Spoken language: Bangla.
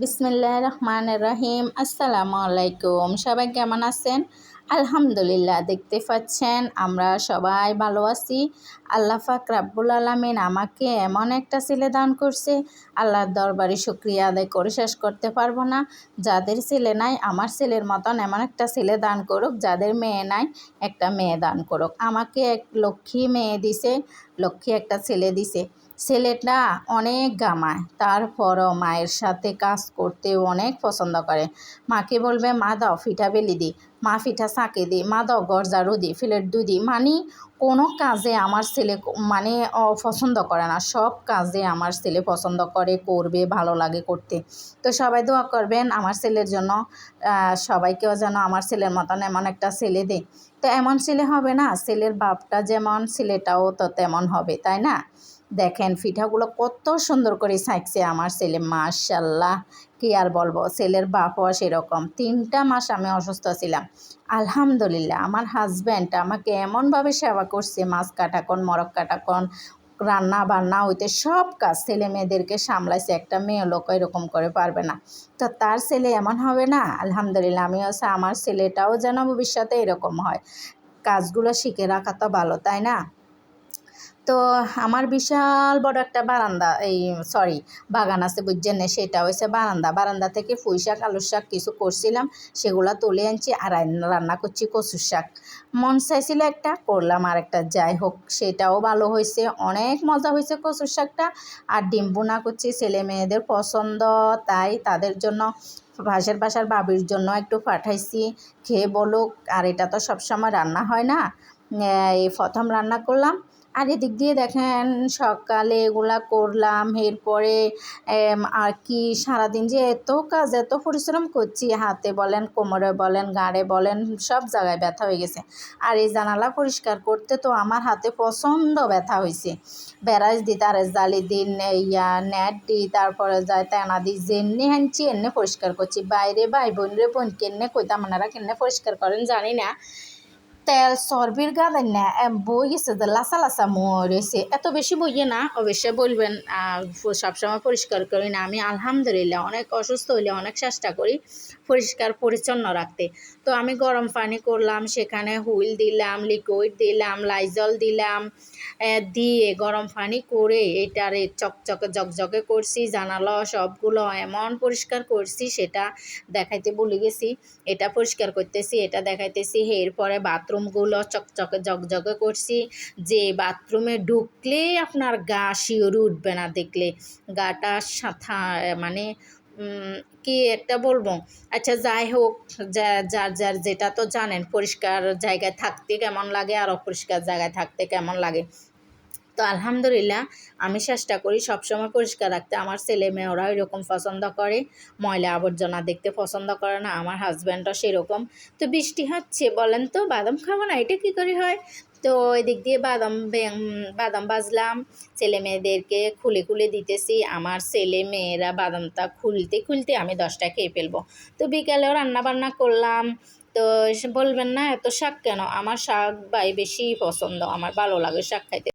বিসমিল্লাহির রহমানির রহিম। আসসালামু আলাইকুম। সবাই কেমন আছেন? আলহামদুলিল্লাহ, দেখতে পাচ্ছেন আমরা সবাই ভালো আছি। আল্লাহ পাক রাব্বুল আলামিন আমাকে এমন একটা ছেলে দান করছে, আল্লাহর দরবারে শুকরিয়া আদায় করে শেষ করতে পারবো না। যাদের ছেলে নাই আমার ছেলের মতন এমন একটা ছেলে দান করুক, যাদের মেয়ে নাই একটা মেয়ে দান করুক। আমাকে এক লক্ষ্মী মেয়ে দিছে, লক্ষ্মী একটা ছেলে দিছে। ছেলেটা অনেক গামায়, তারপরও মায়ের সাথে কাজ করতেও অনেক পছন্দ করে। মাকে বলবে মা দাও পিঠা বেলি দিই, মা পিঠা ছাঁকে দিই, মা দাও ঘর ঝাড়ু দিই, ফ্লেট ধুই দিই। মানে কোনো কাজে আমার ছেলে মানে পছন্দ করে না, সব কাজে আমার ছেলে পছন্দ করে, করবে, ভালো লাগে করতে। তো সবাই দোয়া করবেন আমার ছেলের জন্য, সবাইকেও যেন আমার ছেলের মতন এমন একটা ছেলে দেয়। তো এমন ছেলে হবে না, ছেলের বাপটা যেমন ছেলেটাও তো তেমন হবে, তাই না? দেখেন পিঠাগুলো কত সুন্দর করে ছাঁকছে আমার ছেলে, মাশাল্লাহ। কি আর বলবো, ছেলের বাপও সেরকম। 3টা মাস আমি অসুস্থ ছিলাম, আলহামদুলিল্লাহ আমার হাজব্যান্ড আমাকে এমনভাবে সেবা করছে, মাছ কাটাকন, মরক কাটাকন, রান্না বান্না হইতে সব কাজ ছেলে মেয়েদেরকে সামলাইছে। একটা মেয়ে লোক এরকম করে পারবে না। তো তার ছেলে এমন হবে না, আলহামদুলিল্লাহ। আমি হচ্ছে আমার ছেলেটাও যেন ভবিষ্যতে এরকম হয়। কাজগুলো শিখে রাখা তো ভালো, তাই না? তো আমার বিশাল বড় একটা বারান্দা, বাগান আছে বুঝছেন না, সেটা হয়েছে বারান্দা থেকে পুঁই শাক, আলুর শাক কিছু করছিলাম, সেগুলো তুলে আনছি আর রান্না করছি কচুর শাক। মন চাইছিল একটা, করলাম আর একটা, যাই হোক সেটাও ভালো হয়েছে, অনেক মজা হয়েছে কচুর শাকটা। আর ডিম বোনা করছি, ছেলে মেয়েদের পছন্দ, তাই তাদের জন্য পাশের বাসার বাবির জন্য একটু পাঠাইছি, খেয়ে বলুক। আর এটা তো সবসময় রান্না হয় না, এই প্রথম রান্না করলাম। আর এদিক দিয়ে দেখেন সকালে এগুলা করলাম, এরপরে আর কি সারাদিন যে এত কাজ, এত পরিশ্রম করছি, হাতে বলেন, কোমরে বলেন, গাড়ে বলেন, সব জায়গায় ব্যথা হয়ে গেছে। আর এই জানালা পরিষ্কার করতে তো আমার হাতে প্রচণ্ড ব্যথা হয়েছে। ব্যারাজ দিই, তার জালি দিন, নেট দিই, তারপরে যায় তেনা দিই, যেমনি হাঁচি এমনি পরিষ্কার করছি। বাইরে ভাই বোন রে বোন কেমনে কইতাম, আপনারা কেমনে পরিষ্কার করেন জানি না। তেল চর্বির গাদান না বই গেছে, লাসা লাসা মরেছে, এত বেশি বইয়ে না অবশ্যই বলবেন। সবসময় পরিষ্কার করি না আমি, আলহামদুলিল্লাহ অনেক অসুস্থ হইলে অনেক চেষ্টা করি পরিষ্কার পরিচ্ছন্ন রাখতে। তো আমি গরম পানি করলাম, সেখানে হুইল দিলাম, লিকুইড দিলাম, লাইজল দিলাম, দিয়ে গরম পানি করে এটারে চকচকে জকজকে করছি। জানালা সবগুলো এমন পরিষ্কার করছি, সেটা দেখাইতে ভুলে গেছি। এটা পরিষ্কার করতেছি, এটা দেখাইতেছি। এরপরে বাথরুমগুলো চকচকে জকজকে করছি, যে বাথরুমে ঢুকলে আপনার গা শিউরে উঠবে না দেখলে, গাটা সাথা মানে কি একটা বলবো। আচ্ছা যাই হোক, যার যার যেটা তো জানেন, পরিষ্কার জায়গায় থাকতে কেমন লাগে আর অপরিষ্কার জায়গায় থাকতে কেমন লাগে। তো আলহামদুলিল্লাহ আমি চেষ্টা করি সবসময় পরিষ্কার রাখতে। আমার ছেলে মেয়েরা এরকম পছন্দ করে, ময়লা আবর্জনা দেখতে পছন্দ করে না। আমার হাজব্যান্ডও সেরকম। তো বৃষ্টি হচ্ছে, বলেন তো বাদাম খাবো না, এটা কী করে হয়? তো এদিক দিয়ে বাদাম বাজলাম, ছেলে মেয়েদেরকে খুলে খুলে দিতেছি। আমার ছেলে মেয়েরা বাদামটা খুলতে খুলতে আমি 10টা খেয়ে ফেলবো। তো বিকালেও রান্না বান্না করলাম। তো বলবেন না এত শাক কেন, আমার শাক বেশি পছন্দ, আমার ভালো লাগে শাক খাইতে।